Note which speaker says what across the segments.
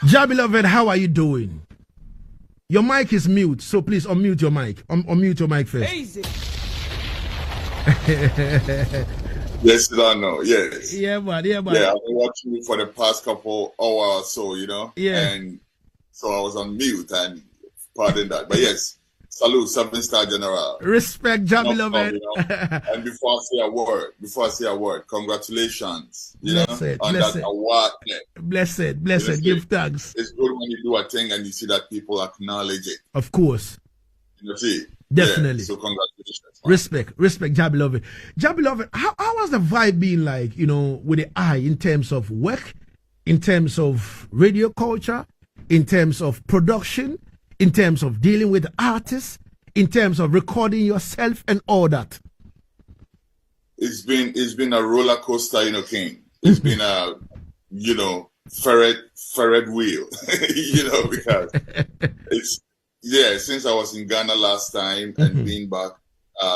Speaker 1: Jahbeloved, how are you doing? Your mic is mute, so please unmute your mic. Unmute your mic first.
Speaker 2: Easy.
Speaker 3: Yes, I know. Yes.
Speaker 1: Yeah, man. Yeah, man.
Speaker 3: Yeah, I've been watching you for the past couple hours or so,
Speaker 1: Yeah.
Speaker 3: And so I was on mute, and pardon that. But yes, salute, 7-star general.
Speaker 1: Respect, Jahbeloved.
Speaker 3: And before I say a word, congratulations,
Speaker 1: Blessed,
Speaker 3: on
Speaker 1: blessed.
Speaker 3: that award.
Speaker 1: Blessed. Give thanks.
Speaker 3: It's good when you do a thing and you see that people acknowledge it.
Speaker 1: Of course.
Speaker 3: See?
Speaker 1: Definitely.
Speaker 3: Yeah, so congratulations. Man.
Speaker 1: Respect, Jahbeloved. Jahbeloved, how has the vibe been like, with the eye in terms of work, in terms of radio culture, in terms of production, in terms of dealing with artists, in terms of recording yourself and all that?
Speaker 3: It's been a roller coaster, King. It's been a, ferret wheel, because since I was in Ghana last time and being back,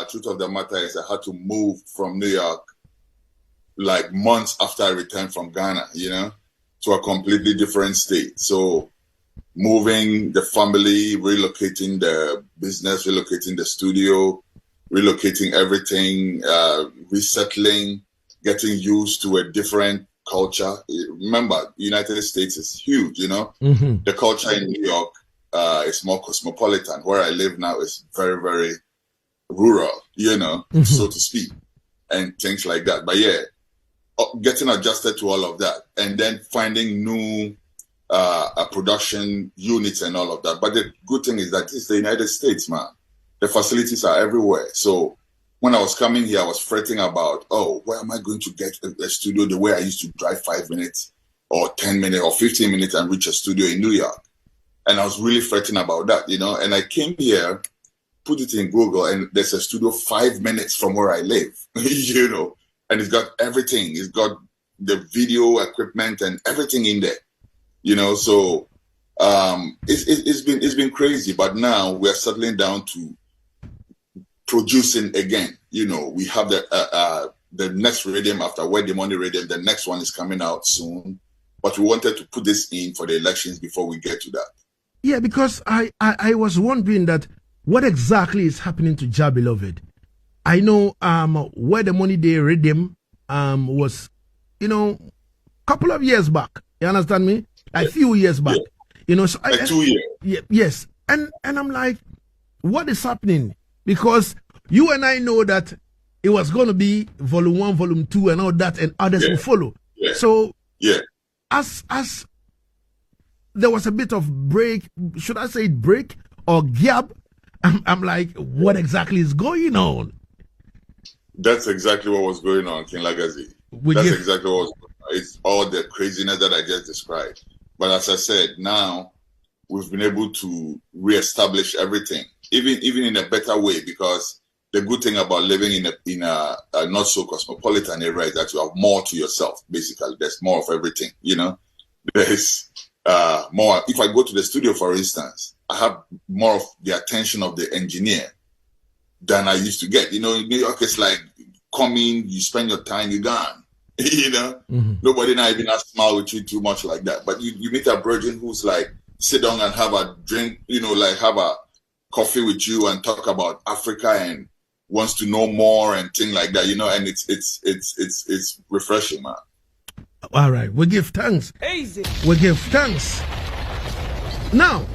Speaker 3: truth of the matter is I had to move from New York like months after I returned from Ghana, to a completely different state. So moving the family, relocating the business, relocating the studio, relocating everything, resettling, getting used to a different culture. Remember, the United States is huge, The culture in New York is more cosmopolitan. Where I live now is very, very rural, so to speak, and things like that. But yeah, getting adjusted to all of that, and then finding new production units and all of that. But the good thing is that it's the United States, man. The facilities are everywhere. So when I was coming here, I was fretting about, where am I going to get a studio the way I used to drive 5 minutes or 10 minutes or 15 minutes and reach a studio in New York. And I was really fretting about that, And I came here, put it in Google, and there's a studio 5 minutes from where I live, and it's got everything. It's got the video equipment and everything in there, So it's been crazy, but now we're settling down to producing again. We have the next rhythm after Where the Money Rhythm. The next one is coming out soon, but we wanted to put this in for the elections before we get to that.
Speaker 1: Yeah, because I was wondering that what exactly is happening to Jahbeloved. I know Where the Money Day Rhythm was, couple of years back. You understand me? A few years back. So
Speaker 3: like 2 years.
Speaker 1: Yeah, yes. And I'm like, what is happening? Because you and I know that it was going to be volume 1, volume 2 and all that, and others will follow.
Speaker 3: Yeah.
Speaker 1: So
Speaker 3: yeah,
Speaker 1: as there was a bit of break, should I say break or gap? I'm like, what exactly is going on?
Speaker 3: That's exactly what was going on, King Lagazee. Exactly what was going on. It's all the craziness that I just described. But as I said, now we've been able to reestablish everything, even in a better way, because the good thing about living in a not so cosmopolitan area is that you have more to yourself. Basically, there's more of everything. There's more. If I go to the studio, for instance, I have more of the attention of the engineer than I used to get. In New York, it's like coming, you spend your time, you're gone. Nobody not even smile with you too much like that. But you meet a virgin who's like, sit down and have a drink, like have a coffee with you and talk about Africa and wants to know more and things like that, and it's refreshing, man.
Speaker 1: All right, we give thanks.
Speaker 2: Easy.
Speaker 1: We give thanks. Now,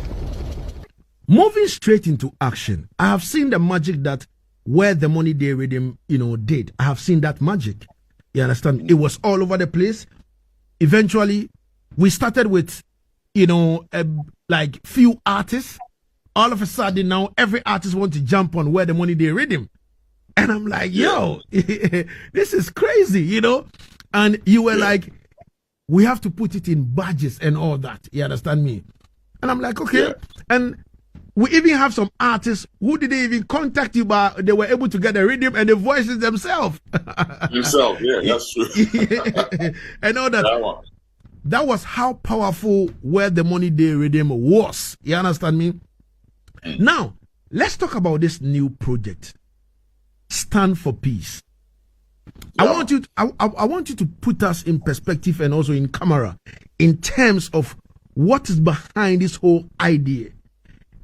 Speaker 1: moving straight into action, I have seen the magic that Where the Money Day Rhythm, did. I have seen that magic. You understand? It was all over the place. Eventually, we started with, like few artists. All of a sudden now, every artist wants to jump on Where the Money Day Rhythm. And I'm like, yo, this is crazy, And you were like, we have to put it in badges and all that. You understand me? And I'm like, okay.
Speaker 3: Yeah.
Speaker 1: And we even have some artists who didn't even contact you, but they were able to get the rhythm and the voices themselves.
Speaker 3: Yeah, that's true.
Speaker 1: And all that. That was how powerful Where the Money Day Rhythm was. You understand me? Now, let's talk about this new project. Stand for Peace. Yeah. I want you to put us in perspective and also in camera in terms of what is behind this whole idea,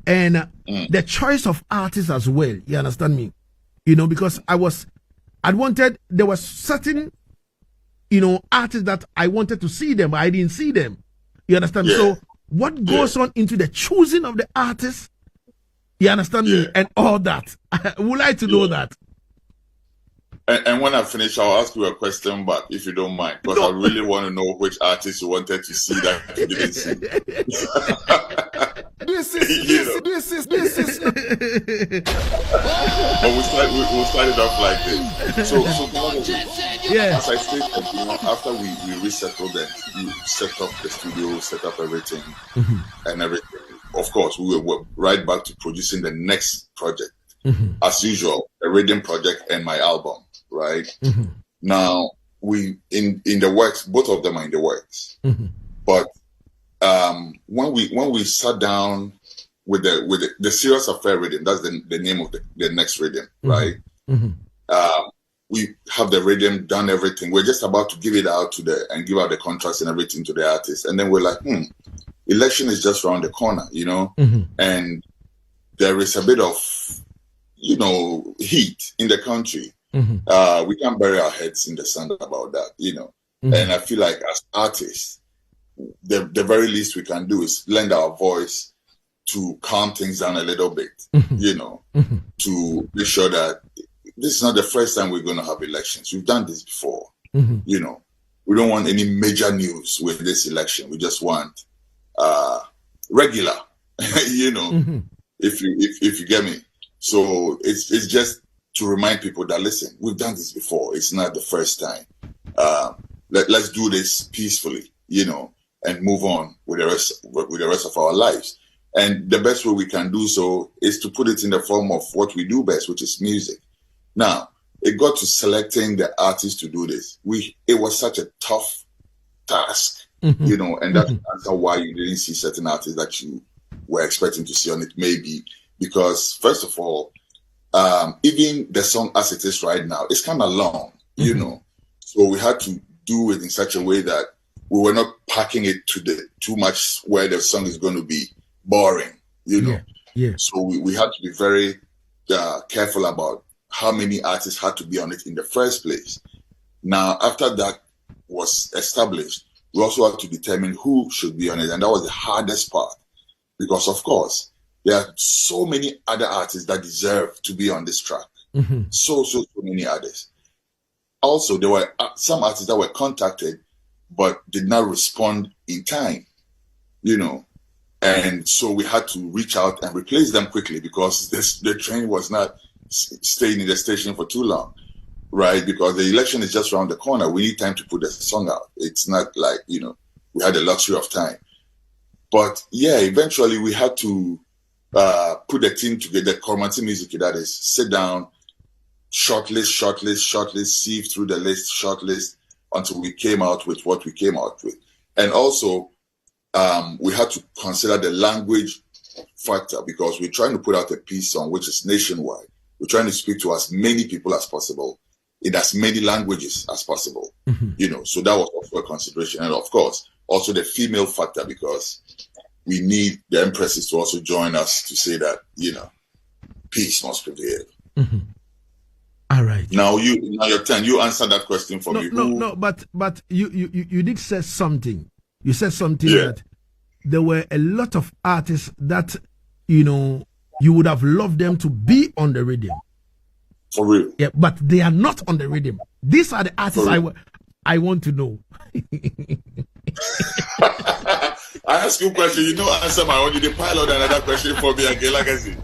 Speaker 1: and the choice of artists as well. You understand me? Because there was certain, artists that I wanted to see them, but I didn't see them. You understand?
Speaker 3: Yeah.
Speaker 1: So what goes on into the choosing of the artists? You understand me? And all that. I would like to know that.
Speaker 3: And when I finish, I'll ask you a question back, if you don't mind, because I really want to know which artist you wanted to see that you didn't see. This is. But we'll start it off like this. So as I stated, after we resettled and we set up the studio, set up everything, and everything, of course, we were right back to producing the next project. As usual, a rhythm project and my album. Right now, we in the works. Both of them are in the works. But when we sat down with the Serious Affair rhythm, that's the name of the next rhythm, right? We have the rhythm, done everything. We're just about to give it out and give out the contracts and everything to the artists, and then we're like, election is just around the corner, and there is a bit of heat in the country. We can't bury our heads in the sand about that, And I feel like as artists, the very least we can do is lend our voice to calm things down a little bit, to make sure that this is not the first time we're going to have elections. We've done this before, We don't want any major news with this election. We just want regular, if you get me. So it's just to remind people that, listen, we've done this before. It's not the first time. Let's do this peacefully, and move on with the rest of our lives. And the best way we can do so is to put it in the form of what we do best, which is music. Now, it got to selecting the artists to do this. It was such a tough task, and that's why you didn't see certain artists that you were expecting to see on it, maybe because, first of all, even the song as it is right now, it's kind of long, So we had to do it in such a way that we were not packing it too much where the song is going to be boring, So we had to be very careful about how many artists had to be on it in the first place. Now, after that was established, we also had to determine who should be on it, and that was the hardest part because, of course, there are so many other artists that deserve to be on this track. So many others. Also, there were some artists that were contacted but did not respond in time, And so we had to reach out and replace them quickly because the train was not staying in the station for too long, right? Because the election is just around the corner. We need time to put the song out. It's not like, we had the luxury of time. But yeah, eventually we had to put the team together, Kumasi Music, that is, sit down, shortlist, sieve through the list, shortlist, until we came out with what we came out with. And also, we had to consider the language factor because we're trying to put out a piece on which is nationwide. We're trying to speak to as many people as possible in as many languages as possible, So that was also a consideration. And of course, also the female factor because we need the empresses to also join us to say that, peace must prevail.
Speaker 1: All right.
Speaker 3: Now your turn. You answer that question for me.
Speaker 1: No, but you did say something. You said something that there were a lot of artists that, you would have loved them to be on the rhythm.
Speaker 3: For real.
Speaker 1: Yeah, but they are not on the rhythm. These are the artists I want to know.
Speaker 3: I ask you a question, you don't answer my own. You did pilot another question for me again, Lagazee.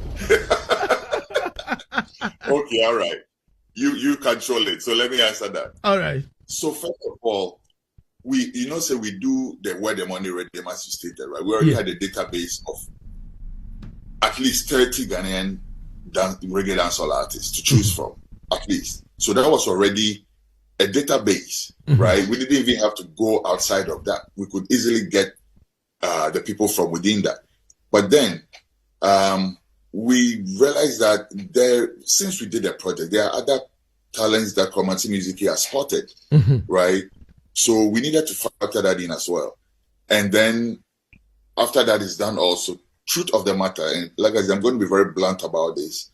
Speaker 3: Okay, all right. You control it. So let me answer that.
Speaker 1: All right.
Speaker 3: So first of all, we do the Where the Money Rhythm, as you stated, right? We already had a database of at least 30 Ghanaian reggae dancehall artists to choose from, at least. So that was already a database, right? We didn't even have to go outside of that. We could easily get the people from within that. But then we realized that since we did a project, there are other talents that Kumasi Music has spotted, right? So we needed to factor that in as well. And then after that is done also, truth of the matter, and like I said, I'm going to be very blunt about this,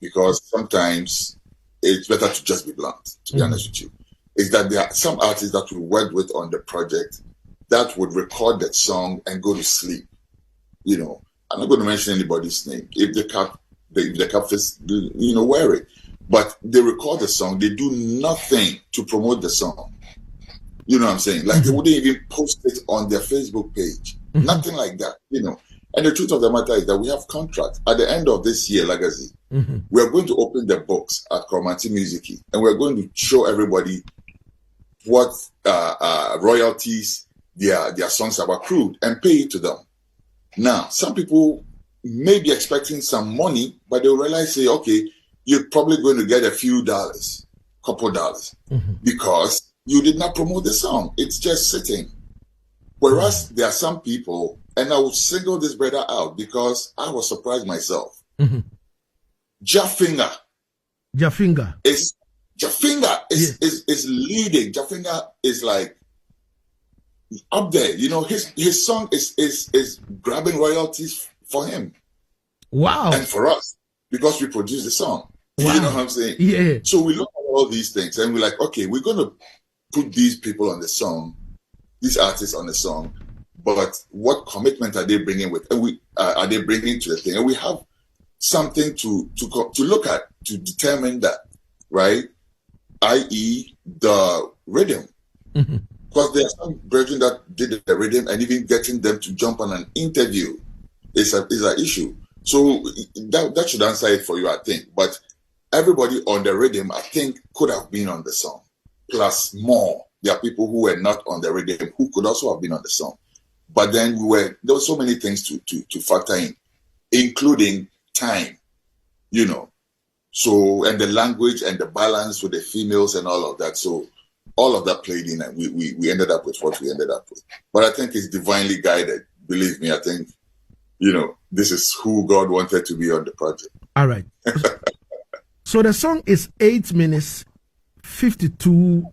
Speaker 3: because sometimes it's better to just be blunt, to be honest with you, is that there are some artists that we worked with on the project that would record that song and go to sleep. You know, I'm not going to mention anybody's name. If the cap is, wear it. But they record the song, they do nothing to promote the song. You know what I'm saying? Like they wouldn't even post it on their Facebook page. Nothing like that, And the truth of the matter is that we have contracts. At the end of this year, Lagazee, we are going to open the books at Kumasi Music, and we're going to show everybody what royalties their songs have accrued and pay it to them. Now, some people may be expecting some money, but they'll realize, say, okay, you're probably going to get a few dollars, couple dollars, because you did not promote the song. It's just sitting. Whereas there are some people, and I will single this brother out because I was surprised myself. Jahfinger is leading. Jahfinger is like up there. His song is grabbing royalties for him.
Speaker 1: Wow.
Speaker 3: And for us, because we produce the song.
Speaker 1: Wow.
Speaker 3: You know what I'm saying?
Speaker 1: Yeah.
Speaker 3: So we look at all these things and we're like, okay, we're going to put these people on the song, these artists on the song, but what commitment are they bringing with? And are they bringing to the thing? And we have something to look at to determine that, right? I.e., the rhythm. Because there are some brethren that did the rhythm, and even getting them to jump on an interview is an issue. So that should answer it for you, I think. But everybody on the rhythm, I think, could have been on the song. Plus more. There are people who were not on the rhythm who could also have been on the song. But then there were so many things to factor in, including time, So, and the language and the balance with the females and all of that. So all of that played in, and we ended up with what we ended up with. But I think it's divinely guided. Believe me, I think, this is who God wanted to be on the project.
Speaker 1: All right. So the song is 8 minutes, 52,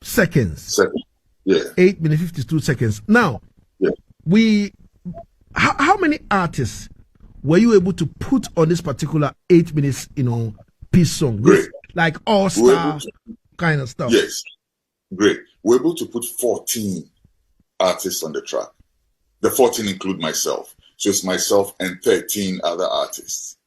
Speaker 1: seconds.
Speaker 3: Yeah.
Speaker 1: 8 minutes, 52 seconds. Now, how many artists were you able to put on this particular 8 minutes, piece song?
Speaker 3: Great.
Speaker 1: Like all-star kind of stuff.
Speaker 3: Yes. Great. We're able to put 14 artists on the track. The 14 include myself. So it's myself and 13 other artists,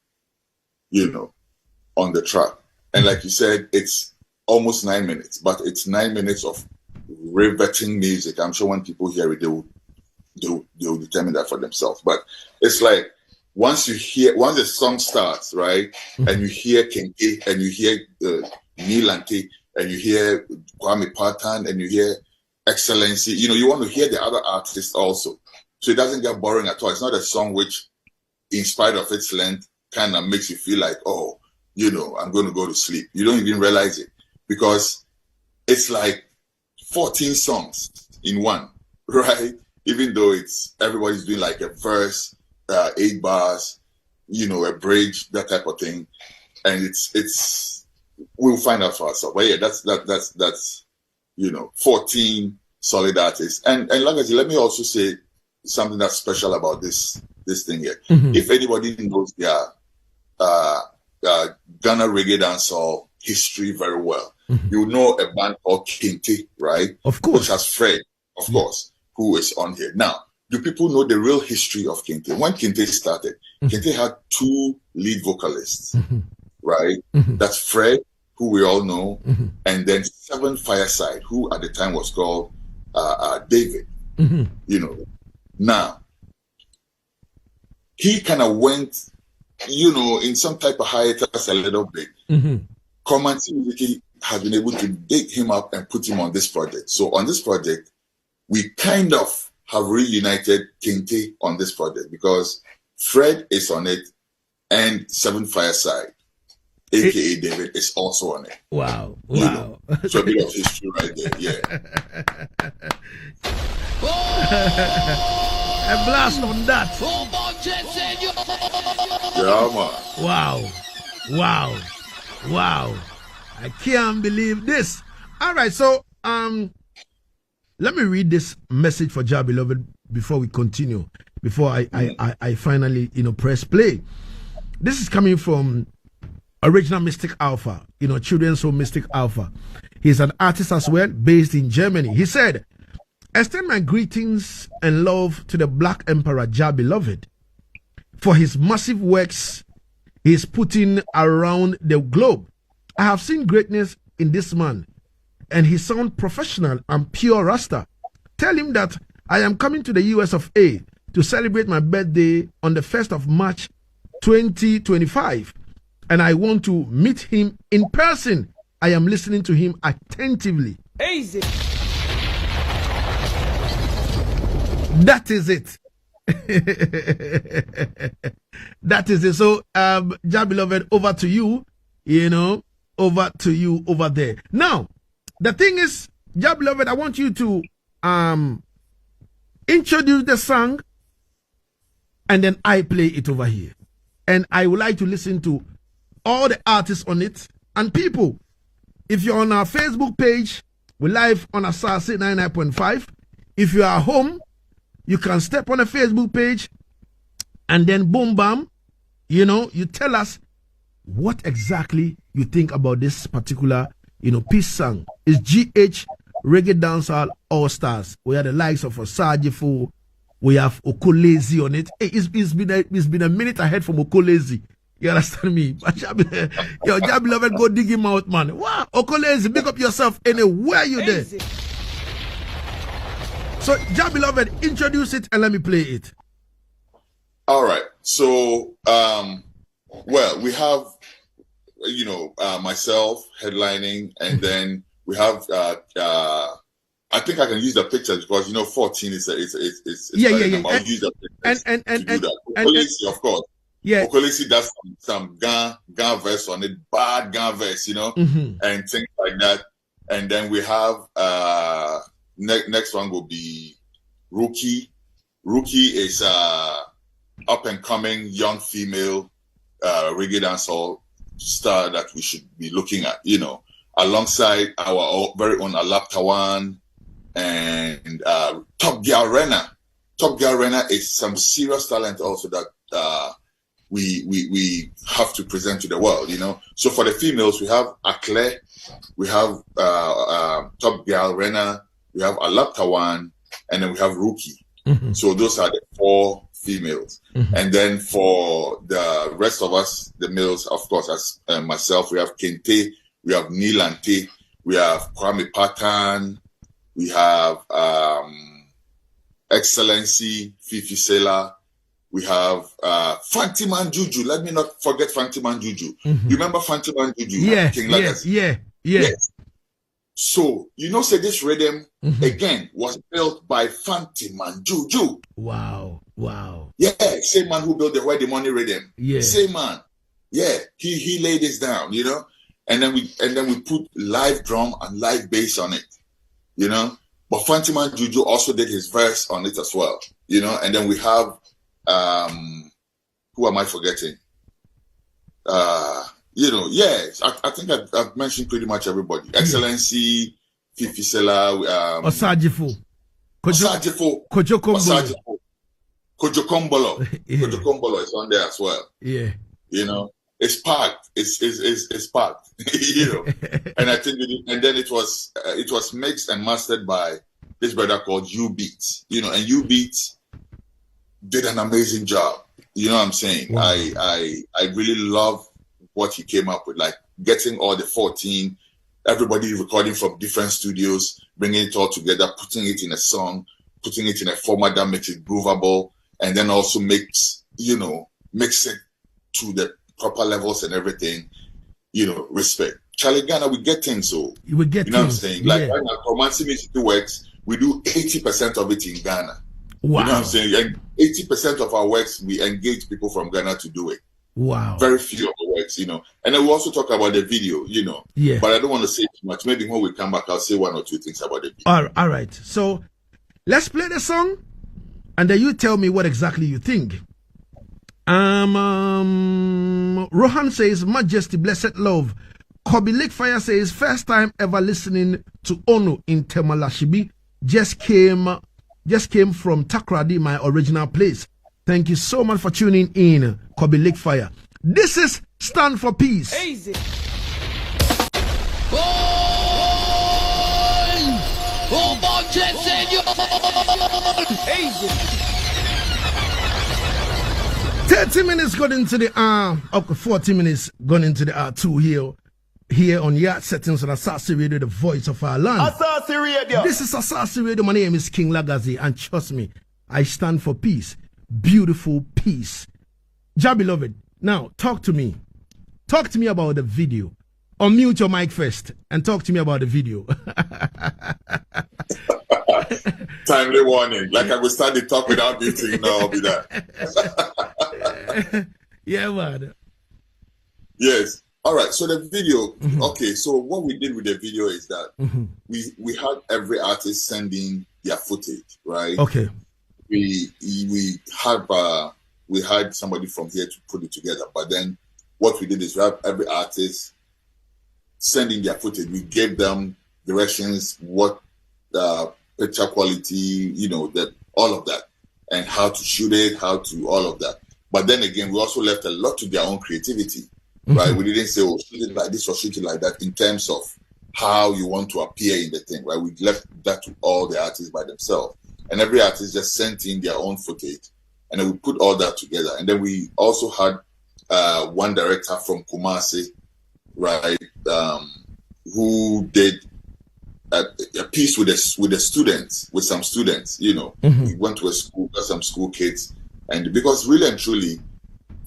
Speaker 3: on the track. And like you said, it's almost 9 minutes, but it's 9 minutes of riveting music. I'm sure when people hear it, they'll determine that for themselves. But it's like, once the song starts, right, and you hear Kente, and you hear Nilante, and you hear Kwame Patan, and you hear Excellency, you want to hear the other artists also. So it doesn't get boring at all. It's not a song which, in spite of its length, kind of makes you feel like, oh, I'm going to go to sleep. You don't even realize it, because it's like 14 songs in one, right? Even though everybody's doing like a verse, 8 bars, a bridge, that type of thing, and we'll find out for ourselves. But yeah, that's 14 solid artists, and Lagazee, let me also say something that's special about this thing here. If anybody knows their Ghana reggae dancehall history very well, you know a band called Kente, right?
Speaker 1: Of course,
Speaker 3: which has Fred, of course, who is on here now. Do people know the real history of Kente? When Kente started, Kente had 2 lead vocalists, right? That's Fred, who we all know, and then Seven Fireside, who at the time was called David. Now, he kind of went, in some type of hiatus a little bit. Kumasi Music has been able to dig him up and put him on this project. So on this project, we kind of have reunited Kente on this project, because Fred is on it and Seven Fireside, aka David, is also on it.
Speaker 1: Wow.
Speaker 3: So a bit of history right there, yeah.
Speaker 1: A blast on that.
Speaker 3: Yeah,
Speaker 1: man. Wow. I can't believe this. All right, so let me read this message for Jahbeloved before we continue, before I finally, press play. This is coming from Original Mystic Alpha, Children's Home Mystic Alpha. He's an artist as well, based in Germany. He said, extend my greetings and love to the Black Emperor Jahbeloved for his massive works he's putting around the globe. I have seen greatness in this man, and he sounds professional and pure Rasta. Tell him that I am coming to the US of A to celebrate my birthday on the 1st of March 2025, and I want to meet him in person. I am listening to him attentively.
Speaker 2: Easy.
Speaker 1: That is it. That is it. So, Jahbeloved, over to you. Over to you over there. Now, the thing is, Jahbeloved, I want you to introduce the song, and then I play it over here. And I would like to listen to all the artists on it. And people, if you're on our Facebook page, we're live on Asaase 99.5. If you are home, you can step on the Facebook page, and then boom, bam, you tell us what exactly you think about this particular, peace song. It's GH Reggae Dancehall All Stars. We have the likes of Asaase. We have Lagazee on it. Hey, it's been a minute ahead from Lagazee. You understand me? Yo, Jahbeloved, go dig him out, man. Wow, Lagazee, pick up yourself anywhere you there. So, Jahbeloved, introduce it and let me play it.
Speaker 3: All right. So, well, we have, myself headlining, and then we have, I think I can use the pictures because 14 is
Speaker 1: yeah.
Speaker 3: I'll use the pictures to do that. Okolesi, of course.
Speaker 1: Yeah.
Speaker 3: Okolesi does some Gan verse on it, bad Gan verse, and things like that. And then we have next one will be Rookie. Rookie is up and coming young female reggae dancehall star that we should be looking at, alongside our very own Alaptawan and Top Girl Rena. Top Girl Rena is some serious talent also that we have to present to the world, So for the females, we have Accra, we have Top Girl Rena, we have Alaptawan, and then we have Rookie. So those are the 4 females. And then for the rest of us, the males, of course, as myself, we have Kente, we have Nilante, we have Kwame Patan, we have Excellency Fifi Sela, we have Fantiman Juju. Let me not forget Fantiman Juju. You remember Fantiman Juju?
Speaker 1: Yeah,
Speaker 3: King Lagazee?
Speaker 1: Yeah.
Speaker 3: Yes. So, say this rhythm, again, was built by Fantiman Juju.
Speaker 1: Wow.
Speaker 3: Yeah, same man who built the Where the Money rhythm.
Speaker 1: Yeah.
Speaker 3: Same man. Yeah, he laid this down, and then we put live drum and live bass on it, But Fantiman Juju also did his verse on it as well, And then we have, who am I forgetting? Yes, I think I've mentioned pretty much everybody. Excellency, Fifi Sela,
Speaker 1: Asaase,
Speaker 3: Kojo Kombolo. Kojo Kombolo is on there as well.
Speaker 1: Yeah.
Speaker 3: It's packed. It's packed. And I think and then it was mixed and mastered by this brother called U-Beat. And U-Beat did an amazing job. You know what I'm saying?
Speaker 1: Wow.
Speaker 3: I really love what he came up with, like getting all the 14, everybody recording from different studios, bringing it all together, putting it in a song, putting it in a format that makes it groovable, and then also mix it to the proper levels and everything, respect. Charlie Ghana, we get things, so
Speaker 1: we get
Speaker 3: what I'm saying? Like right now, Kumasi Music Works, we do 80% of it in Ghana.
Speaker 1: Wow.
Speaker 3: You know what I'm saying? And 80% of our works, we engage people from Ghana to do it.
Speaker 1: Wow.
Speaker 3: Very few of the works, And then we also talk about the video,
Speaker 1: Yeah.
Speaker 3: But I don't want to say too much. Maybe when we come back, I'll say 1 or 2 things about the video.
Speaker 1: All right. So let's play the song, and then you tell me what exactly you think. Rohan says, Majesty, blessed love. Kobe Lake Fire says, first time ever listening to Ono in Tamale. just came from Takrady, my original place. Thank you so much for tuning in, Kobe Lake Fire. This is Stand for Peace.
Speaker 2: Easy.
Speaker 1: 30 minutes got into the okay, 40 minutes gone into the R2 here on Yaad Settingz on Asaase Radio, the voice of our land.
Speaker 2: Asaase Radio.
Speaker 1: This is Asaase Radio. My name is King Lagazee, and trust me, I stand for peace. Beautiful peace. Jahbeloved, now talk to me. Talk to me about the video. Unmute your mic first and talk to me about the video.
Speaker 3: Timely warning. Like I will start the talk without muting. No, I'll be there.
Speaker 1: Yeah, man.
Speaker 3: Yes. All right. So the video. Okay. So what we did with the video is that we had every artist sending their footage, right?
Speaker 1: Okay.
Speaker 3: We had somebody from here to put it together, but then what we did is we have every artist sending their footage. We gave them directions, what the picture quality, you know, that all of that, and how to shoot it, how to all of that. But then again, we also left a lot to their own creativity, right? We didn't say, oh, shoot it like this or shoot it like that in terms of how you want to appear in the thing, right? We left that to all the artists by themselves. And every artist just sent in their own footage. And then we put all that together. And then we also had one director from Kumasi, right, who did a piece with the students, with some students, you know. We went to a school, got some school kids. And because really and truly,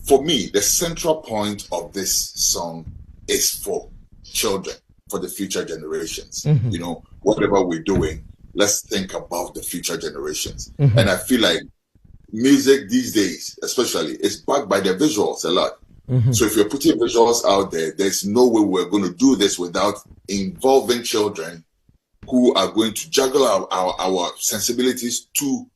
Speaker 3: for me, the central point of this song is for children, for the future generations. You know, whatever we're doing, let's think about the future generations. And I feel like music these days, especially, is backed by the visuals a lot. So if you're putting visuals out there, there's no way we're going to do this without involving children who are going to juggle our sensibilities to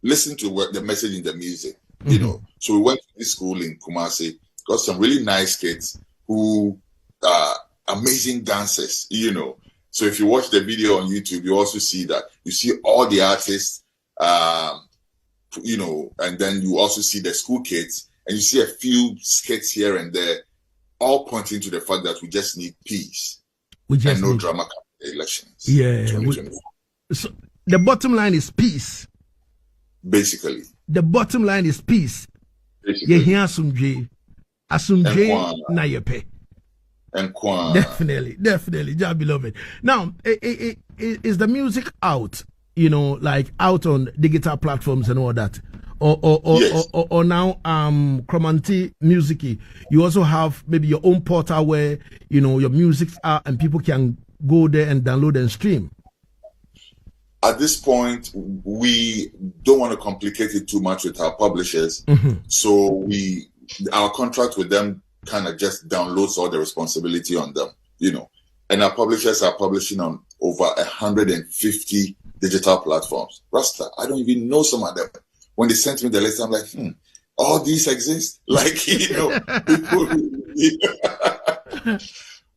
Speaker 3: listen to what the message in the music, you know. So we went to this school in Kumasi, got some really nice kids who are amazing dancers, you know. So if you watch the video on YouTube, you also see that. You see all the artists, you know, and then you also see the school kids, and you see a few skits here and there, all pointing to the fact that we just need peace and no drama coming in the elections.
Speaker 1: Yeah. So the bottom line is peace.
Speaker 3: Basically.
Speaker 1: The bottom line is peace.
Speaker 3: Basically.
Speaker 1: Asumdwe na yepe. Definitely, Jahbeloved. Now, is the music out? You know, like out on digital platforms and all that,
Speaker 3: Yes.
Speaker 1: or now Cromanti Music. You also have maybe your own portal where you know your music's are and people can go there and download and stream.
Speaker 3: At this point, we don't want to complicate it too much with our publishers, so our contract with them kind of just downloads all the responsibility on them, you know. And our publishers are publishing on over 150 digital platforms. Rasta, I don't even know some of them. When they sent me the list, I'm like, all these exist? Like, you know, people,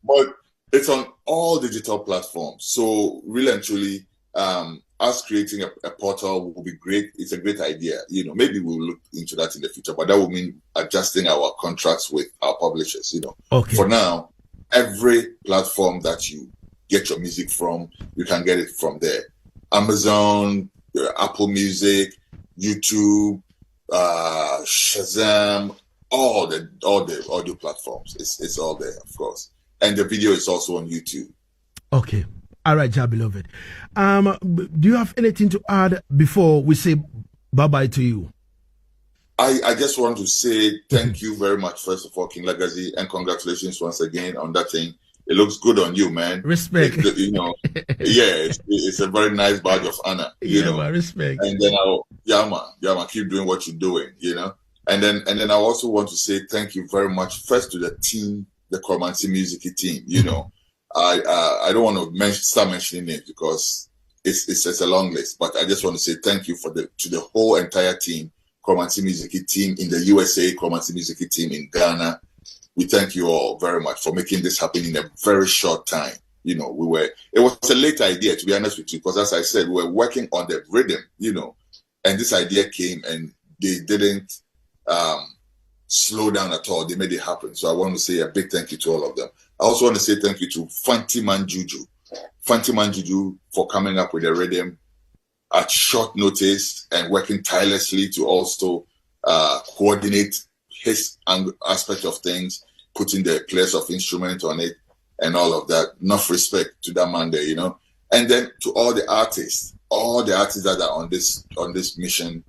Speaker 3: but it's on all digital platforms. So really and truly, us creating a portal will be great. It's a great idea. You know, maybe we'll look into that in the future, but that will mean adjusting our contracts with our publishers, you know.
Speaker 1: Okay.
Speaker 3: For now, every platform that you get your music from, you can get it from there. Amazon, Apple Music, YouTube, Shazam, all the audio platforms. It's all there, of course. And the video is also on YouTube.
Speaker 1: Okay. All right, Jahbeloved. Do you have anything to add before we say bye-bye to you?
Speaker 3: I just want to say thank you very much, first of all, King Lagazee, and congratulations once again on that thing. It looks good on you, man.
Speaker 1: Respect.
Speaker 3: You know, yeah, it's a very nice badge of honor. You know,
Speaker 1: man, respect.
Speaker 3: And then man, keep doing what you're doing. You know, and then I also want to say thank you very much first to the team, the Kumasi Music team. You know, I don't want to start mentioning names because it's a long list, but I just want to say thank you to the whole entire team, Kumasi Music team in the USA, Kumasi Music team in Ghana. We thank you all very much for making this happen in a very short time. You know, it was a late idea, to be honest with you, because as I said, we were working on the rhythm, you know, and this idea came and they didn't slow down at all. They made it happen. So I want to say a big thank you to all of them. I also want to say thank you to Fanti Man Juju for coming up with a rhythm at short notice and working tirelessly to also coordinate his aspect of things, putting the players of instrument on it and all of that. Enough respect to that man there, you know. And then to all the artists that are on this mission,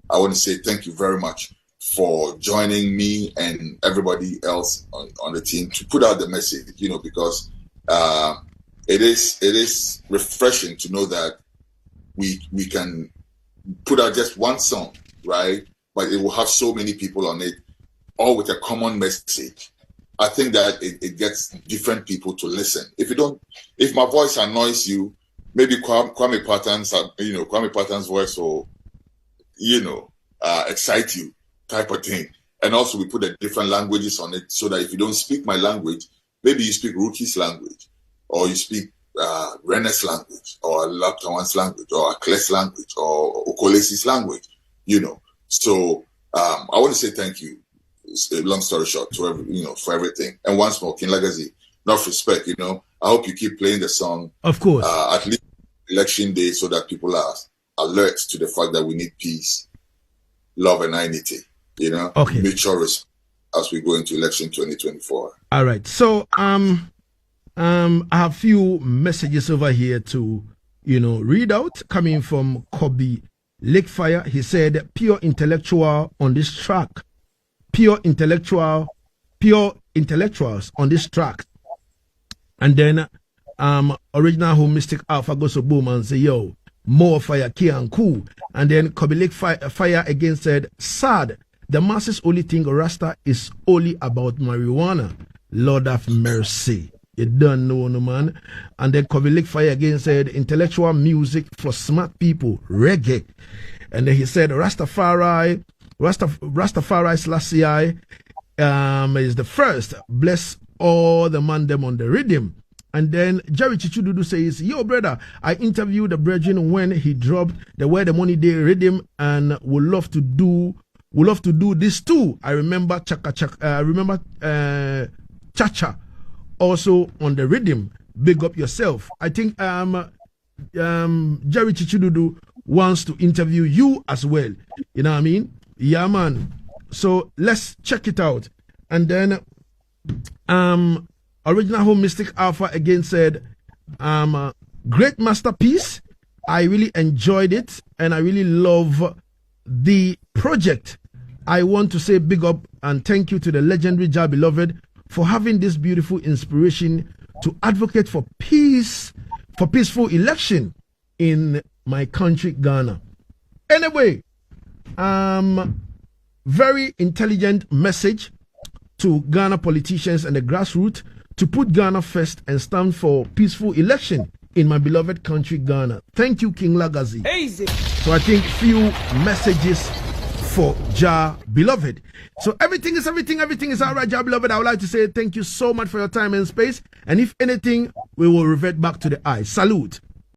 Speaker 3: I want to say thank you very much for joining me and everybody else on the team to put out the message, you know, because it is refreshing to know that we can put out just one song, right? But it will have so many people on it, all with a common message. I think that it gets different people to listen. If my voice annoys you, maybe Kwame Patton's voice will, you know, excite you, type of thing. And also we put the different languages on it so that if you don't speak my language, maybe you speak Ruki's language, or you speak Rene's language, or Laptawan's language, or Akles language, or Okolesi's language, you know. So I want to say thank you. Long story short, for everything. And once more, King Lagazee, enough respect, you know. I hope you keep playing the song.
Speaker 1: Of course.
Speaker 3: At least election day, so that people are alert to the fact that we need peace, love, and unity, you know.
Speaker 1: Okay.
Speaker 3: Mutual respect as we go into election 2024.
Speaker 1: All right. So I have few messages over here to, you know, read out, coming from Kobe Lakefire. He said, pure intellectual on this track. Pure intellectuals on this track. And then original home Mystic Alpha goes to boom and say, yo, more fire, key and cool. And then Kobe Lake fire again said, sad, the masses only think Rasta is only about marijuana. Lord have mercy. You don't know, no man. And then Kobe Lake fire again said, intellectual music for smart people, reggae. And then he said, Rastafari Selassie is the first. Bless all the man them on the rhythm. And then Jerry Chichududu says, yo brother, I interviewed the brethren when he dropped the Where the Money Day rhythm and would love to do this too. I remember Chacha also on the rhythm. Big up yourself. I think Jerry Chichududu wants to interview you as well. You know what I mean? Yeah, man. So let's check it out. And then original home Mystic Alpha again said, great masterpiece. I really enjoyed it and I really love the project. I want to say big up and thank you to the legendary Jahbeloved for having this beautiful inspiration to advocate for peace, for peaceful election in my country, Ghana. Anyway, very intelligent message to Ghana politicians and the grassroots to put Ghana first and stand for peaceful election in my beloved country, Ghana. Thank you, King Lagazee. Easy. So I think few messages for Jahbeloved. So everything is all right, Jahbeloved. I would like to say thank you so much for your time and space. And if anything, we will revert back to the eye. Salute.